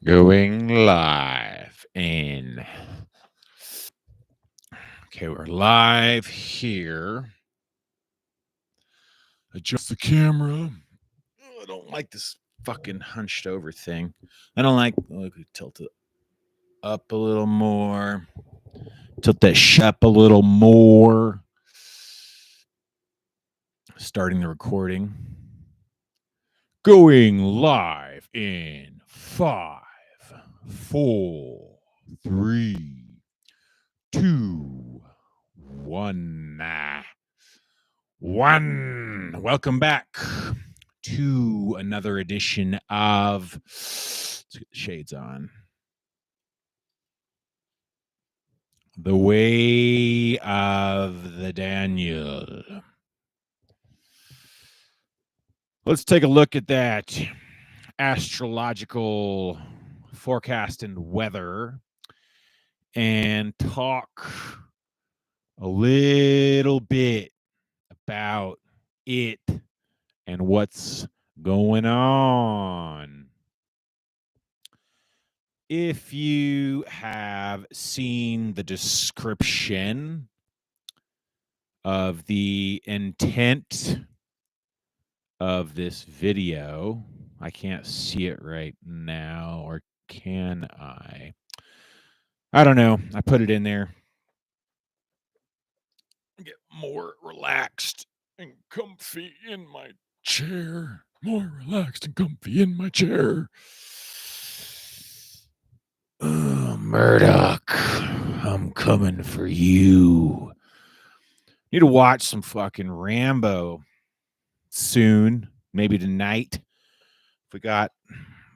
Going live in. Okay, we're live here. Adjust the camera. I don't like this fucking hunched over thing. I don't like. Look, we tilt it up a little more. Tilt that up a little more. Starting the recording. Going live in 5, 4, 3, 2, 1. Welcome back to another edition of. Let's get the shades on. The Way of the Daniel. Let's take a look at that astrological forecast and weather and talk a little bit about it and what's going on. If you have seen the description of the intent of this video, I can't see it right now, or can I? I don't know. I put it in there. Get more relaxed and comfy in my chair. More relaxed and comfy in my chair. Murdoch, I'm coming for you. Need to watch some fucking Rambo soon, maybe tonight. If we got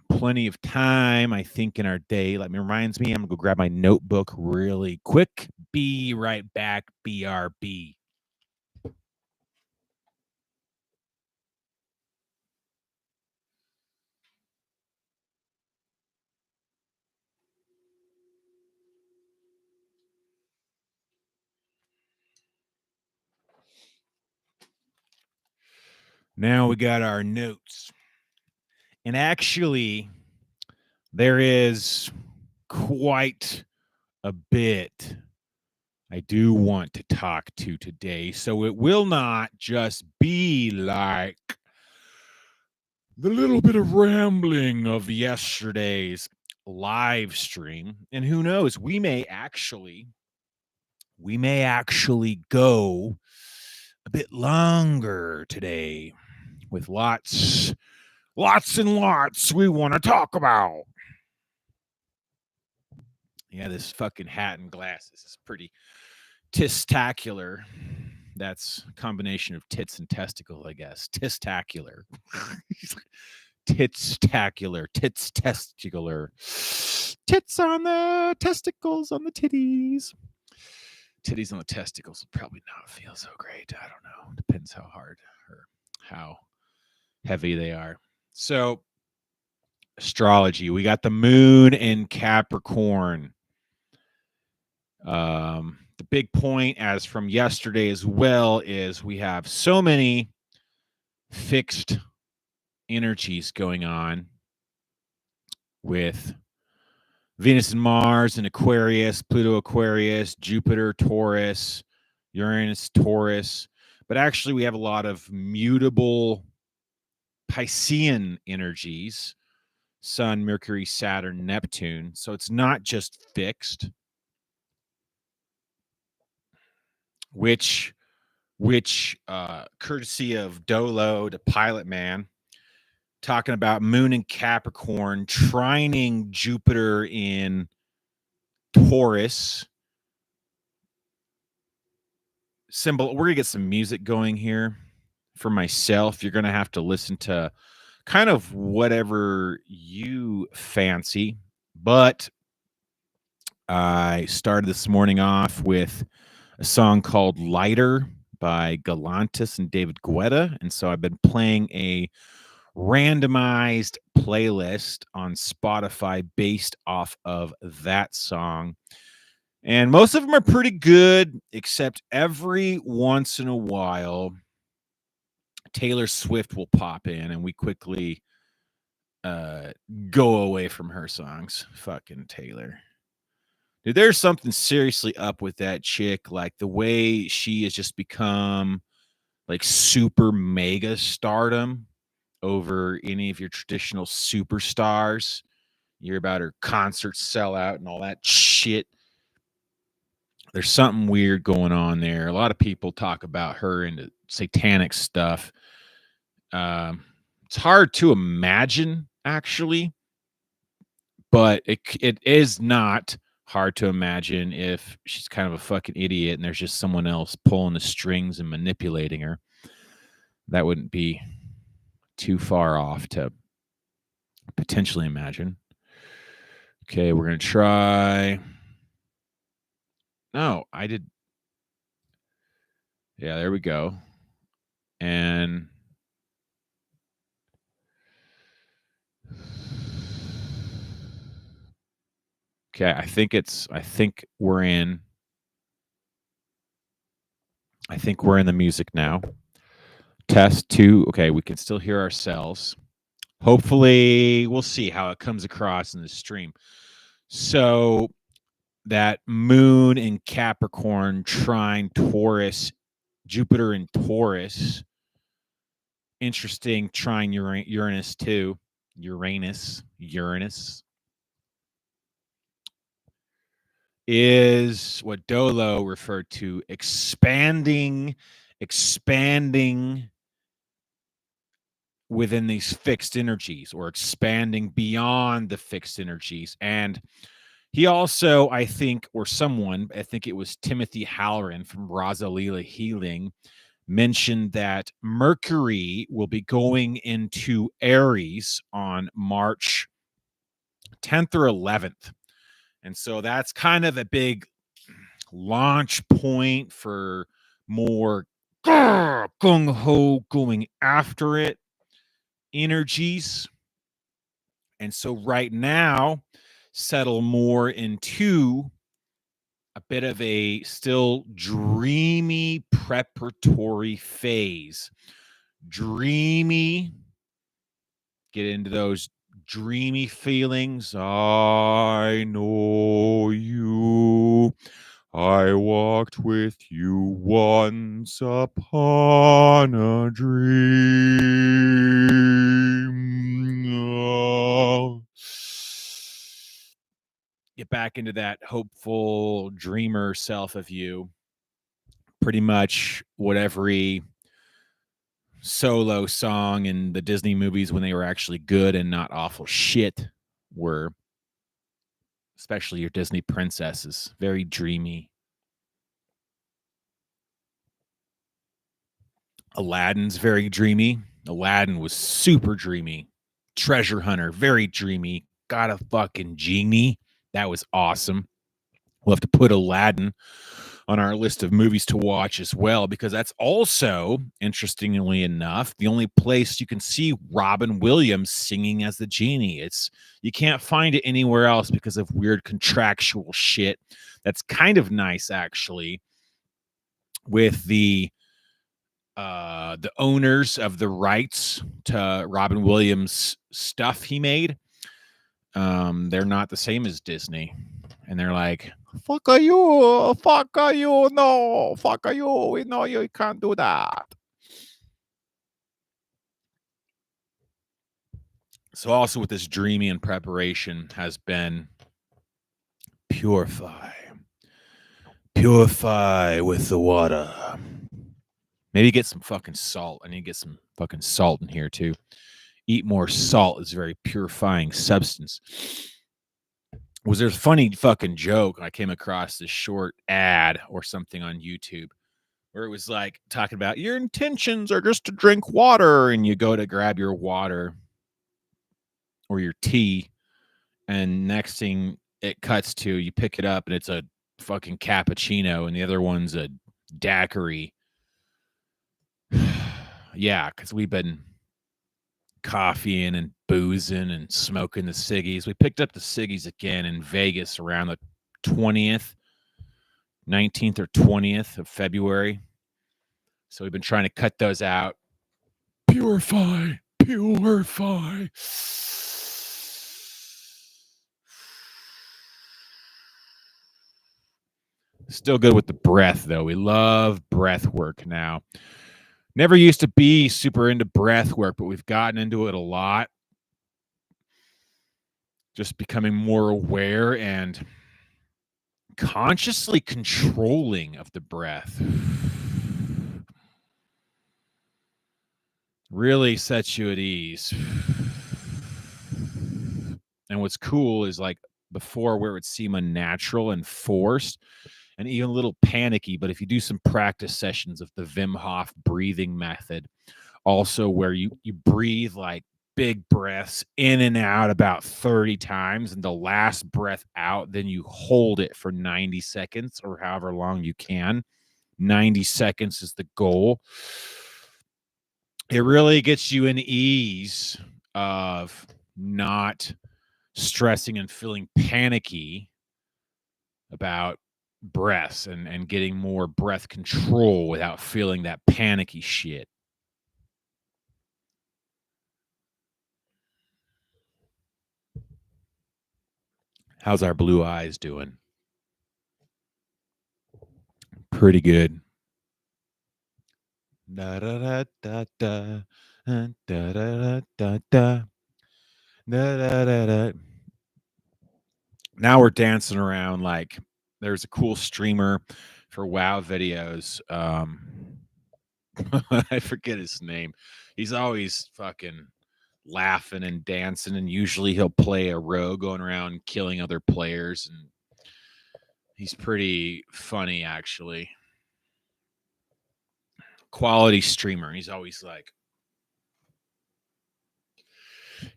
plenty of time, I think, in our day. Like, it reminds me, I'm gonna go grab my notebook really quick. Be right back. BRB. Now we got our notes. And actually, there is quite a bit I do want to talk to today. So it will not just be like the little bit of rambling of yesterday's live stream. And who knows, we may actually go a bit longer today with lots and lots we want to talk about. Yeah, this fucking hat and glasses is pretty testacular. That's a combination of tits and testicle, I guess. Testacular. Tits-tacular. Tits testicular. Tits on the testicles on the titties. Titties on the testicles would probably not feel so great. I don't know. Depends how hard or how heavy they are. So, astrology. We got the moon in Capricorn. The big point, as from yesterday as well, is we have so many fixed energies going on with Venus and Mars and Aquarius, Pluto Aquarius, Jupiter Taurus, Uranus Taurus. But actually, we have a lot of mutable Piscean energies, Sun, Mercury, Saturn, Neptune. So it's not just fixed, which courtesy of Dolo to Pilot Man, talking about moon in Capricorn, trining Jupiter in Taurus. Symbol, we're gonna get some music going here for myself. You're gonna have to listen to kind of whatever you fancy, but I started this morning off with a song called Lighter by Galantis and David Guetta. And so I've been playing a randomized playlist on Spotify based off of that song. And most of them are pretty good, except every once in a while, Taylor Swift will pop in and we quickly go away from her songs. Fucking Taylor. Dude, there's something seriously up with that chick. Like the way she has just become like super mega stardom over any of your traditional superstars. You hear about her concert sellout and all that shit. There's something weird going on there. A lot of people talk about her into satanic stuff. It's hard to imagine, actually, but it is not hard to imagine if she's kind of a fucking idiot and there's just someone else pulling the strings and manipulating her. That wouldn't be too far off to potentially imagine. Okay, we're going to try. No, I did. Yeah, there we go. And okay, I think we're in the music now. Test 2. Okay, we can still hear ourselves. Hopefully, we'll see how it comes across in the stream. So that moon in Capricorn trine Taurus, Jupiter in Taurus. Interesting trine Uranus too. Uranus is what Dolo referred to, expanding within these fixed energies, or expanding beyond the fixed energies. And he also, I think it was Timothy Halloran from Rosalila Healing, mentioned that Mercury will be going into Aries on March 10th or 11th. And so that's kind of a big launch point for more gung-ho going after it energies. And so right now, settle more into a bit of a still dreamy preparatory phase. Dreamy, get into those dreamy feelings. I know you. I walked with you once upon a dream. Oh. Get back into that hopeful dreamer self of you. Pretty much what every solo song in the Disney movies, when they were actually good and not awful shit, were. Especially your Disney princesses. Very dreamy. Aladdin's very dreamy. Aladdin was super dreamy. Treasure Hunter, very dreamy. Got a fucking genie. That was awesome. We'll have to put Aladdin on our list of movies to watch as well, because that's also, interestingly enough, the only place you can see Robin Williams singing as the genie. You can't find it anywhere else because of weird contractual shit. That's kind of nice, actually, with the owners of the rights to Robin Williams stuff he made. They're not the same as Disney. And they're like, fuck are you, no, fuck are you, we know you can't do that. So also with this dreamy and preparation has been purify with the water. Maybe get some fucking salt. I need to get some fucking salt in here too. Eat more salt is a very purifying substance. Was there a funny fucking joke? I came across this short ad or something on YouTube where it was like talking about your intentions are just to drink water, and you go to grab your water or your tea, and next thing it cuts to, you pick it up and it's a fucking cappuccino and the other one's a daiquiri. Yeah, because we've been coffeeing and boozing and smoking the ciggies. We picked up the ciggies again in Vegas around the 19th or 20th of February. So we've been trying to cut those out. Purify. Still good with the breath, though. We love breath work now. Never used to be super into breath work, but we've gotten into it a lot. Just becoming more aware and consciously controlling of the breath really sets you at ease. And what's cool is like before where it would seem unnatural and forced and even a little panicky, but if you do some practice sessions of the Wim Hof breathing method, also where you breathe like big breaths in and out about 30 times, and the last breath out, then you hold it for 90 seconds or however long you can. 90 seconds is the goal. It really gets you in ease of not stressing and feeling panicky about breaths and getting more breath control without feeling that panicky shit. How's our blue eyes doing? Pretty good. Da da da da da da da da da da da da da. Now we're dancing around like there's a cool streamer for WoW videos. I forget his name. He's always fucking laughing and dancing, and usually he'll play a rogue going around killing other players, and he's pretty funny actually. Quality streamer. He's always like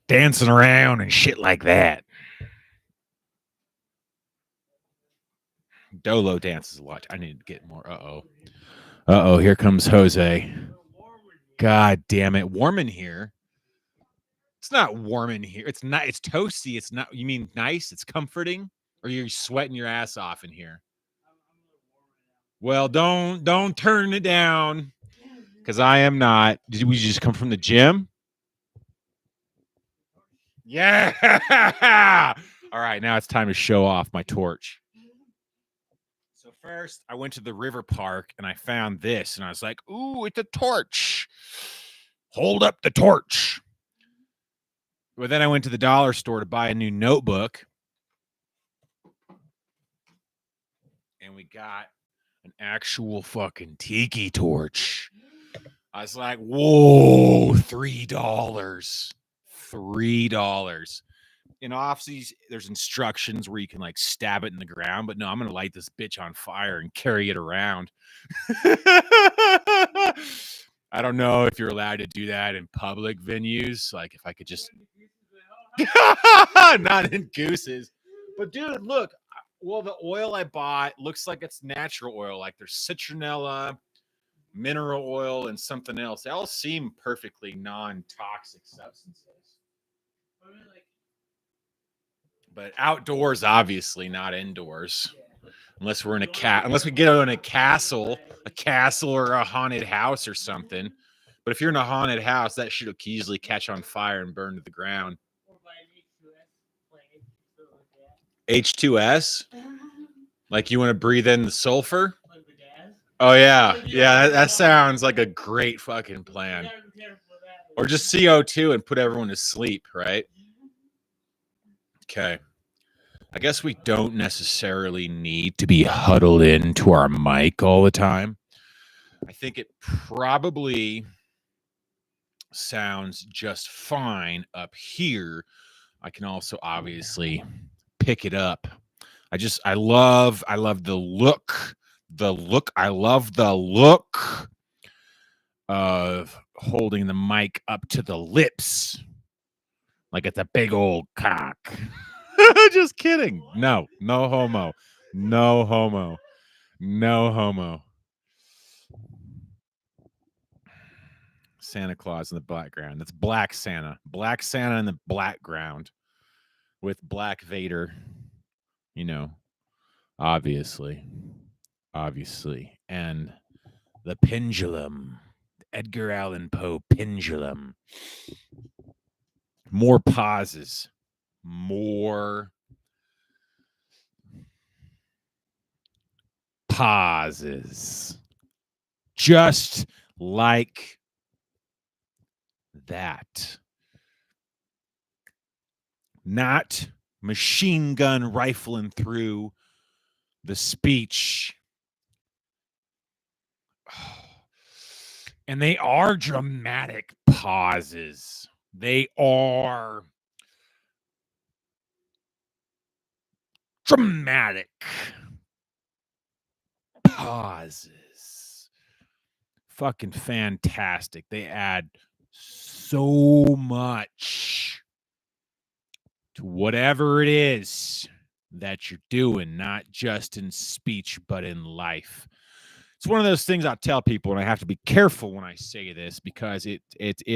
dancing around and shit like that. Dolo dances a lot. I need to get more. Uh-oh, here comes Jose. God damn it. Warm in here. It's not warm in here. It's not, it's toasty. It's not, you mean nice? It's comforting? Or you're sweating your ass off in here? Well, don't turn it down. Because I am not. Did we just come from the gym? Yeah. All right, now it's time to show off my torch. So first, I went to the river park and I found this, and I was like, "Ooh, it's a torch! Hold up the torch!" But then I went to the dollar store to buy a new notebook, and we got an actual fucking tiki torch. I was like, "Whoa, $3! $3!" In obviously there's instructions where you can like stab it in the ground, but no, I'm gonna light this bitch on fire and carry it around. I don't know if you're allowed to do that in public venues. Like if I could just not in gooses. But dude, look, well, the oil I bought looks like it's natural oil. Like there's citronella, mineral oil, and something else. They all seem perfectly non-toxic substances. But outdoors, obviously, not indoors. Unless we're in unless we get in a castle or a haunted house or something. But if you're in a haunted house, that shit will easily catch on fire and burn to the ground. H2S? Like you want to breathe in the sulfur? Oh yeah, yeah. That sounds like a great fucking plan. Or just CO2 and put everyone to sleep, right? Okay. I guess we don't necessarily need to be huddled into our mic all the time. I think it probably sounds just fine up here. I can also obviously pick it up. I love the look. I love the look of holding the mic up to the lips like it's a big old cock. Just kidding. No homo. No homo. No homo. Santa Claus in the background. That's Black Santa. Black Santa in the background with Black Vader. You know, obviously. And the pendulum. Edgar Allan Poe pendulum. More pauses. More pauses. Just like that. Not machine gun rifling through the speech. And they are dramatic pauses. They are dramatic pauses. Fucking fantastic. They add so much to whatever it is that you're doing, not just in speech, but in life. It's one of those things I tell people, and I have to be careful when I say this because it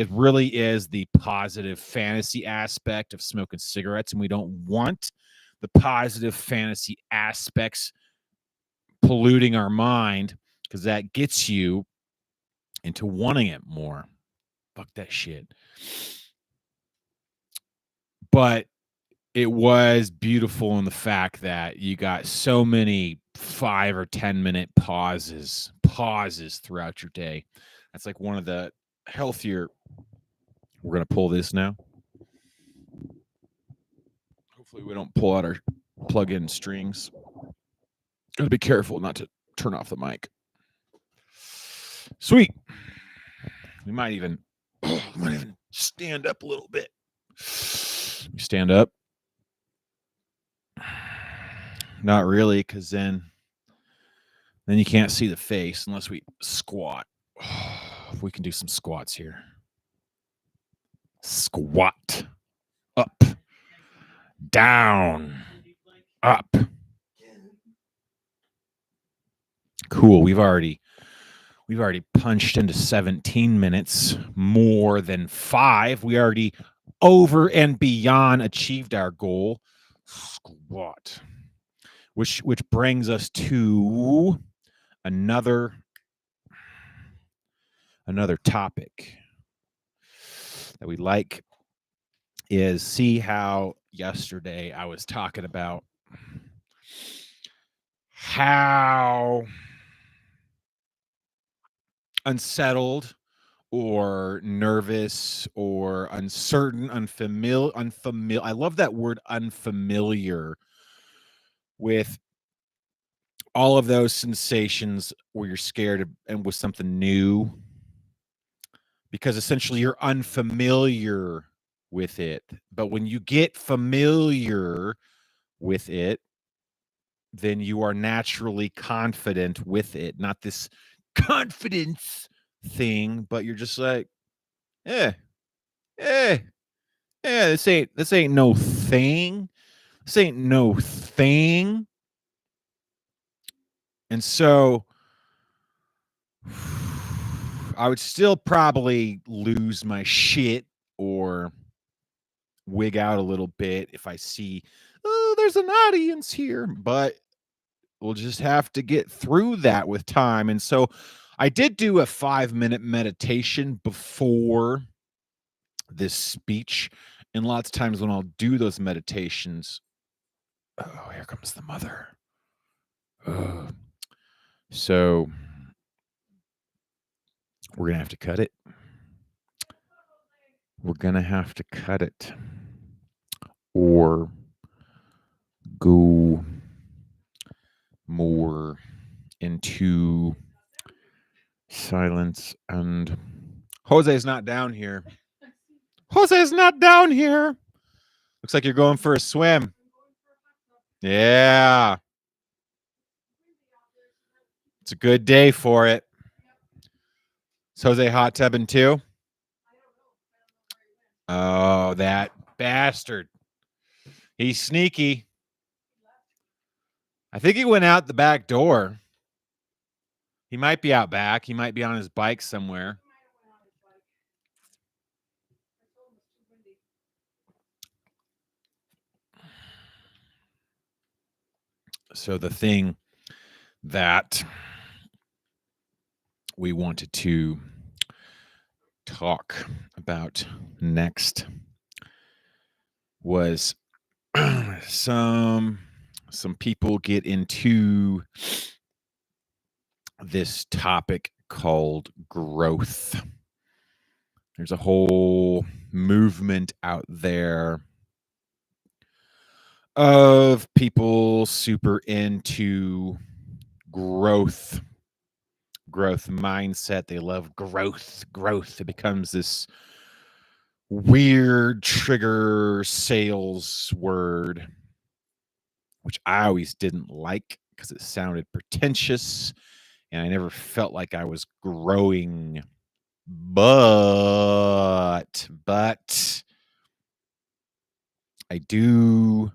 really is the positive fantasy aspect of smoking cigarettes, and we don't want the positive fantasy aspects polluting our mind because that gets you into wanting it more. Fuck that shit. But it was beautiful in the fact that you got so many 5 or 10 minute pauses throughout your day. That's like one of the healthier. We're going to pull this now. Hopefully we don't pull out our plug-in strings. Got to be careful not to turn off the mic. Sweet. We might even stand up a little bit. Stand up. Not really, because then you can't see the face unless we squat. If we can do some squats here. Squat. Up. Down. Up. Cool. We've already punched into 17 minutes, more than 5. We already over and beyond achieved our goal. Squat. Which brings us to another topic that we like is see how yesterday I was talking about how unsettled or nervous or uncertain, unfamiliar. I love that word unfamiliar with all of those sensations where you're scared and with something new, because essentially you're unfamiliar with it. But when you get familiar with it, then you are naturally confident with it. Not this confidence thing, but you're just like, this ain't no thing. This ain't no thing. And so I would still probably lose my shit or wig out a little bit if I see, oh, there's an audience here, but we'll just have to get through that with time. And so I did do a 5-minute meditation before this speech. And lots of times when I'll do those meditations, oh, here comes the mother. So we're going to have to cut it. We're going to have to cut it or go more into silence. And Jose's not down here. Jose's not down here. Looks like you're going for a swim. Yeah. It's a good day for it. Is Jose hot tubbing too? Oh, that bastard. He's sneaky. I think he went out the back door. He might be out back. He might be on his bike somewhere. So the thing that we wanted to talk about next was some people get into this topic called growth. There's a whole movement out there of people super into growth mindset. They love growth. It becomes this weird trigger sales word, which I always didn't like because it sounded pretentious and I never felt like I was growing. But I do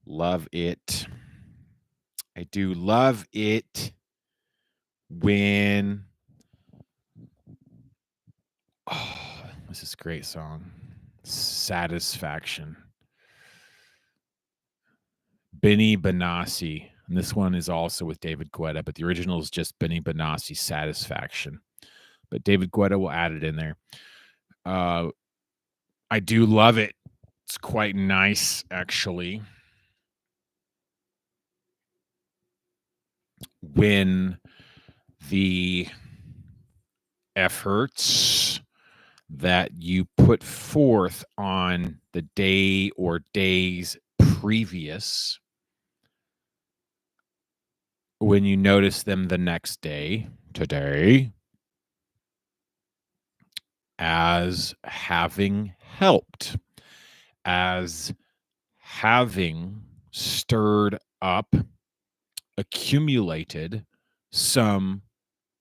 love it. I do love it when this is a great song. Satisfaction. Benny Benassi. And this one is also with David Guetta, but the original is just Benny Benassi, Satisfaction. But David Guetta will add it in there. I do love it. It's quite nice, actually. When the efforts that you put forth on the day or days previous, when you notice them the next day, today, as having helped, as having stirred up, accumulated some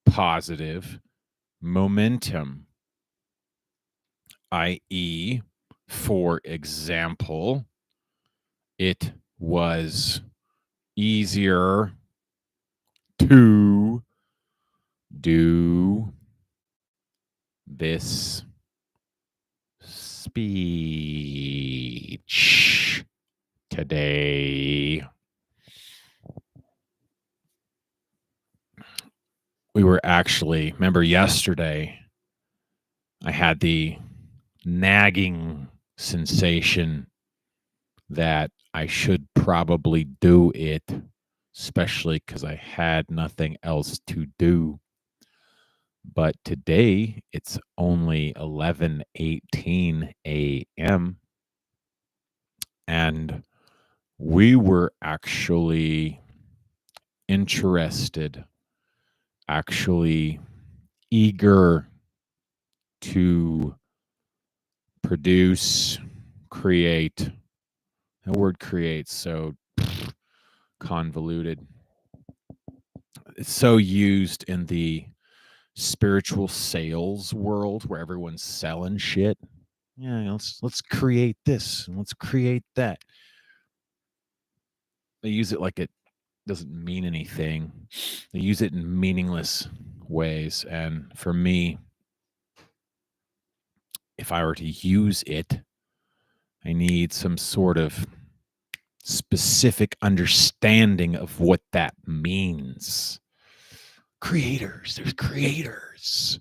positive momentum, i.e., for example, it was easier to do this speech today. We were actually, remember yesterday, I had the nagging sensation that I should probably do it, especially because I had nothing else to do. But today it's only 11:18 a.m. and we were actually interested, actually eager to produce, create. The word create so convoluted. It's so used in the spiritual sales world where everyone's selling shit. Yeah, let's create this and let's create that. They use it like it doesn't mean anything. They use it in meaningless ways. And for me, if I were to use it, I need some sort of specific understanding of what that means. Creators, there's creators.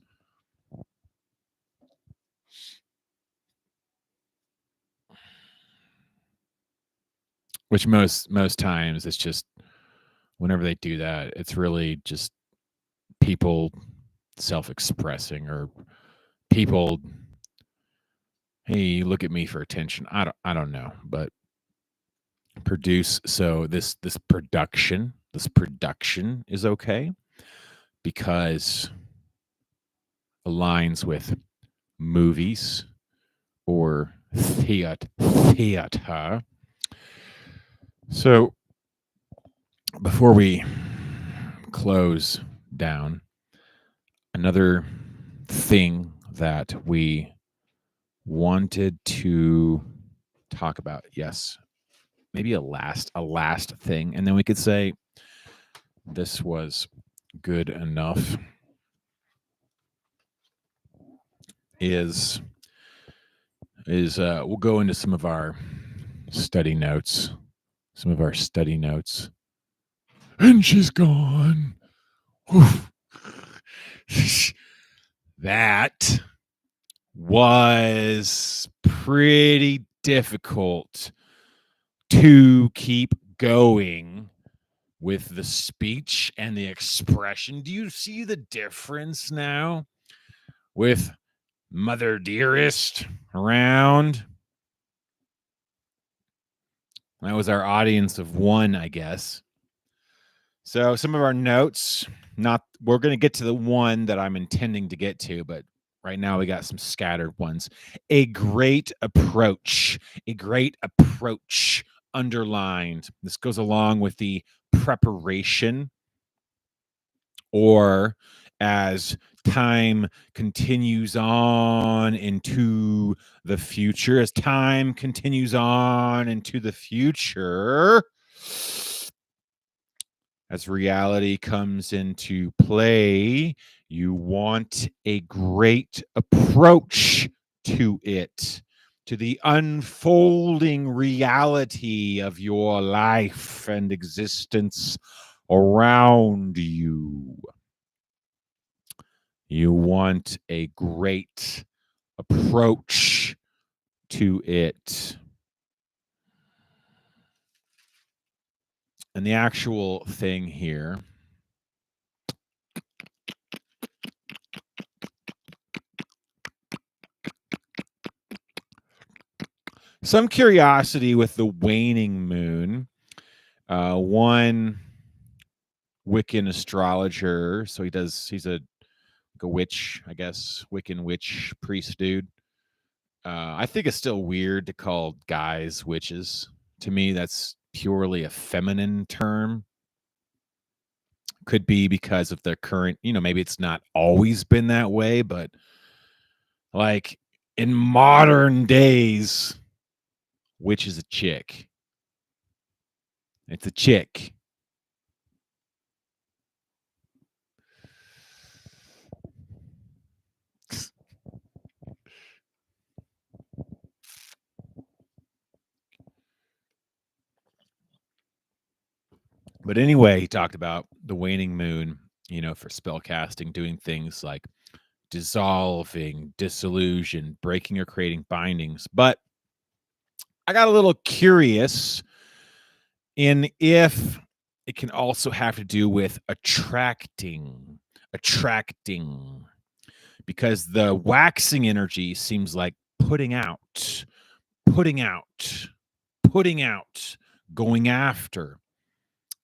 Which most times it's just whenever they do that, it's really just people self-expressing or people, hey, look at me for attention. I don't know, but produce. So this production is okay because aligns with movies or theater. So before we close down, another thing that we wanted to talk about, yes, maybe a last thing, and then we could say this was good enough, is we'll go into some of our study notes, and she's gone. That was pretty difficult to keep going with the speech and the expression. Do you see the difference now with Mother Dearest around? That was our audience of one, I guess. So some of our notes, we're going to get to the one that I'm intending to get to, but right now we got some scattered ones. A great approach underlined. This goes along with the preparation, or as time continues on into the future, as reality comes into play, you want a great approach to it, to the unfolding reality of your life and existence around you. You want a great approach to it. And the actual thing here, some curiosity with the waning moon. One Wiccan astrologer, so he's a witch, I guess, Wiccan witch priest dude. I think it's still weird to call guys witches. To me, that's purely a feminine term. Could be because of the current, maybe it's not always been that way, but like in modern days, witch is a chick. It's a chick. But anyway, he talked about the waning moon, for spell casting, doing things like dissolving, disillusion, breaking or creating bindings. But I got a little curious in if it can also have to do with attracting, because the waxing energy seems like putting out, going after.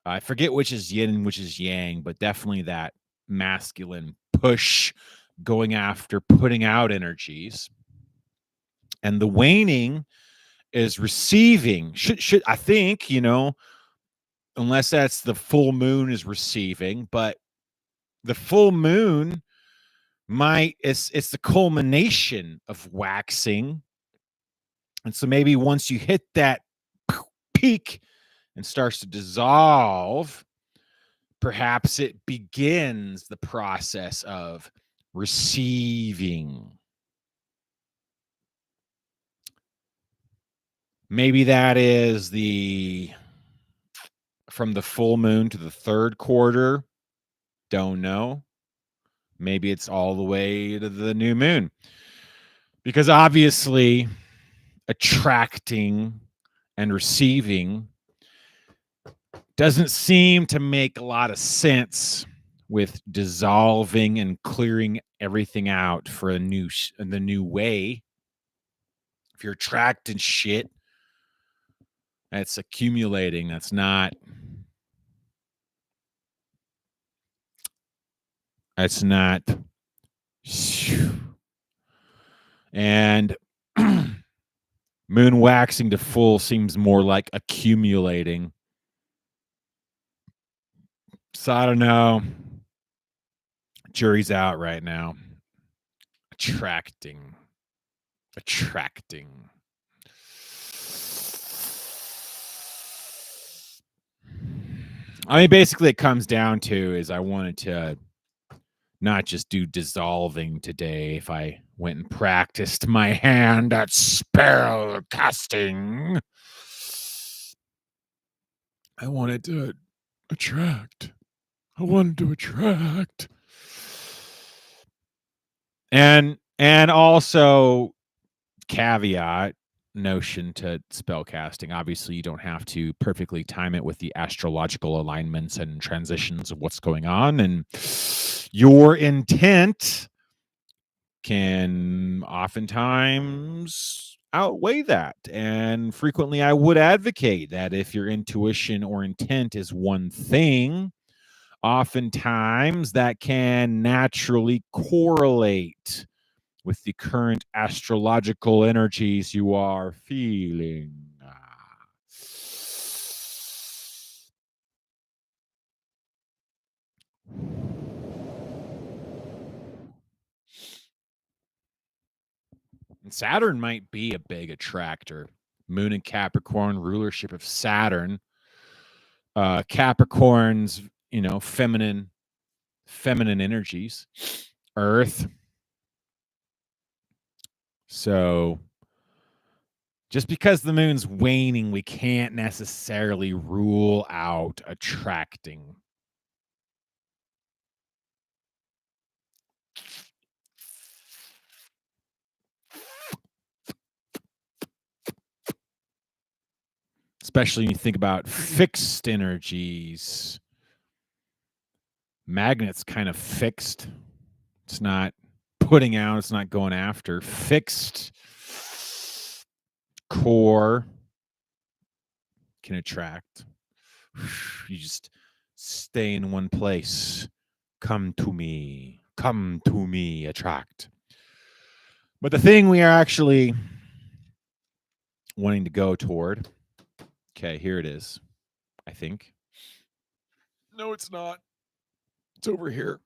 I forget which is yin and which is yang, but definitely that masculine push, going after, putting out energies. And the waning is receiving. Should I think, unless that's the full moon is receiving, but the full moon it's the culmination of waxing. And so maybe once you hit that peak and starts to dissolve, perhaps it begins the process of receiving. Maybe that is from the full moon to the third quarter. Don't know. Maybe it's all the way to the new moon. Because obviously, attracting and receiving doesn't seem to make a lot of sense with dissolving and clearing everything out for the new way. If you're attracting shit, that's accumulating. That's not. And moon waxing to full seems more like accumulating. So I don't know. Jury's out right now. Attracting. I mean, basically, it comes down to is I wanted to not just do dissolving today. If I went and practiced my hand at spell casting, I wanted to attract. And also caveat, notion to spell casting. Obviously, you don't have to perfectly time it with the astrological alignments and transitions of what's going on, and your intent can oftentimes outweigh that. And frequently, I would advocate that if your intuition or intent is one thing, oftentimes that can naturally correlate with the current astrological energies you are feeling. And Saturn might be a big attractor. Moon in Capricorn, rulership of Saturn. Capricorn's, feminine energies. Earth. So just because the moon's waning, we can't necessarily rule out attracting. Especially when you think about fixed energies. Magnet's kind of fixed. It's not putting out, it's not going after. Fixed core can attract. You just stay in one place. Come to me, attract. But the thing we are actually wanting to go toward, okay, here it is, I think. No, it's not. It's over here.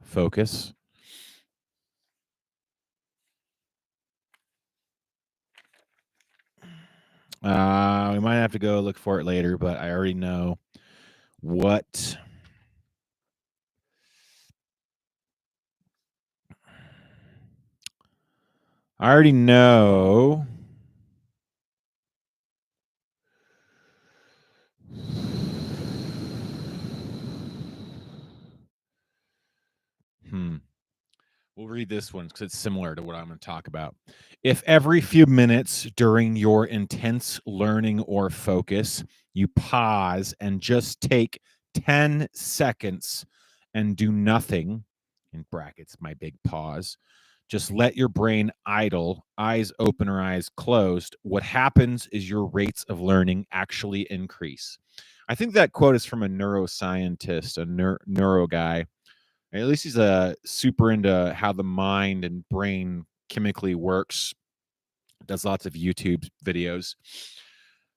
Focus. We might have to go look for it later, but I already know what I already know. We'll read this one because it's similar to what I'm going to talk about. If every few minutes during your intense learning or focus, you pause and just take 10 seconds and do nothing, in brackets, my big pause, just let your brain idle, eyes open or eyes closed, what happens is your rates of learning actually increase. I think that quote is from a neuroscientist, a neuro guy. At least he's super into how the mind and brain chemically works. Does lots of YouTube videos.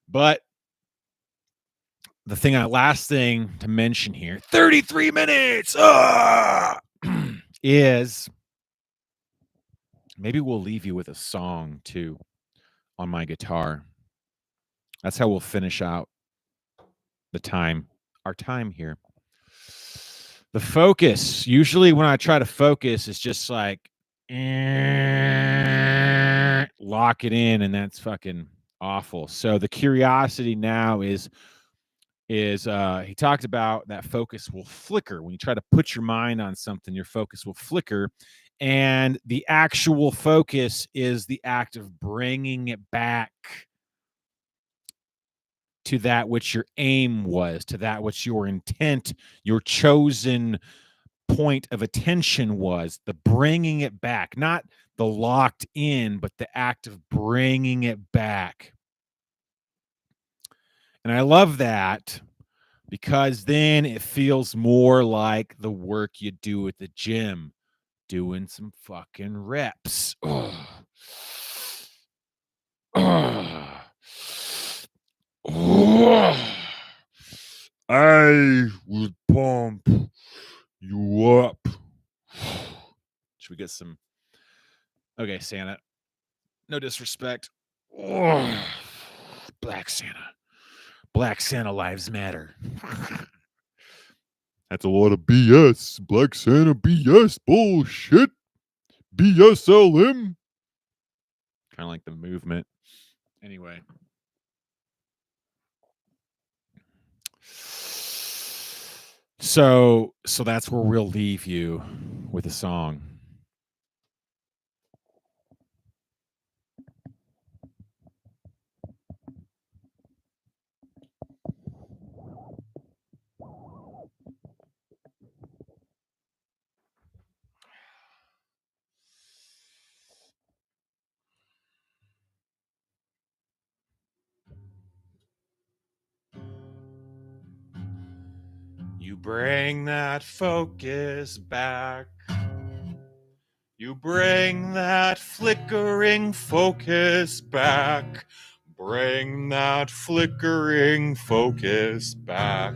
But the last thing to mention here, 33 minutes, is maybe we'll leave you with a song too on my guitar. That's how we'll finish out our time here. The focus, usually when I try to focus, it's just like lock it in, and that's fucking awful. So the curiosity now is he talked about that focus will flicker when you try to put your mind on something. Your focus will flicker, and the actual focus is the act of bringing it back to that which your aim was, to that which your intent, your chosen point of attention was, the bringing it back, not the locked in, but the act of bringing it back. And I love that because then it feels more like the work you do at the gym, doing some fucking reps. Ugh. Ugh. Ugh. I will pump you up. Should we get some? Okay, Santa. No disrespect. Ugh. Black Santa. Black Santa lives matter. That's a lot of BS. Black Santa BS bullshit. BSLM. Kind of like the movement. Anyway. So that's where we'll leave you with a song. You bring that focus back. You bring that flickering focus back. Bring that flickering focus back.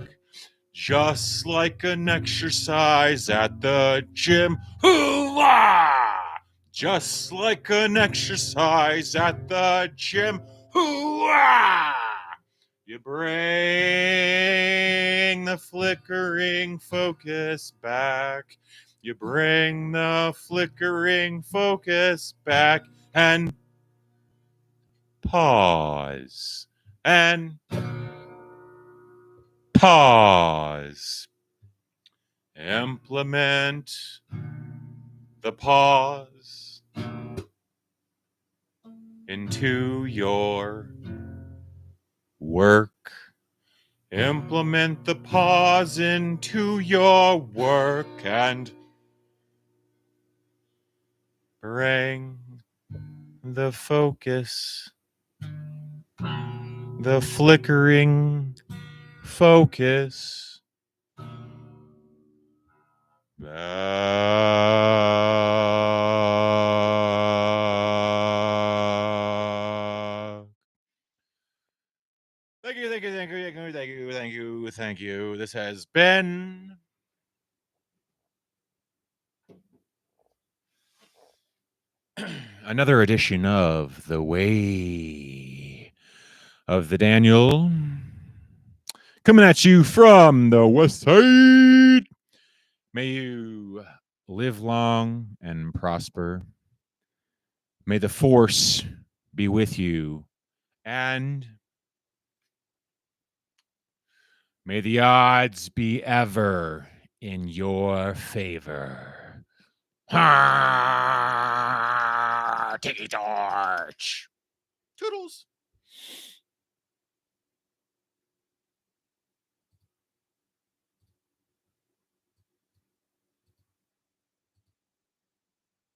Just like an exercise at the gym. Hoo-ah! Just like an exercise at the gym. Hoo-ah! You bring the flickering focus back. You bring the flickering focus back and pause. And pause. Implement the pause into your work. Implement the pause into your work and bring the focus, the flickering focus back. Thank you, thank you, thank you, thank you, thank you, thank you, thank you. This has been another edition of The Way of the Daniel. Coming at you from the West Side. May you live long and prosper. May the force be with you. And may the odds be ever in your favor. Ha! Tiki torch. Toodles.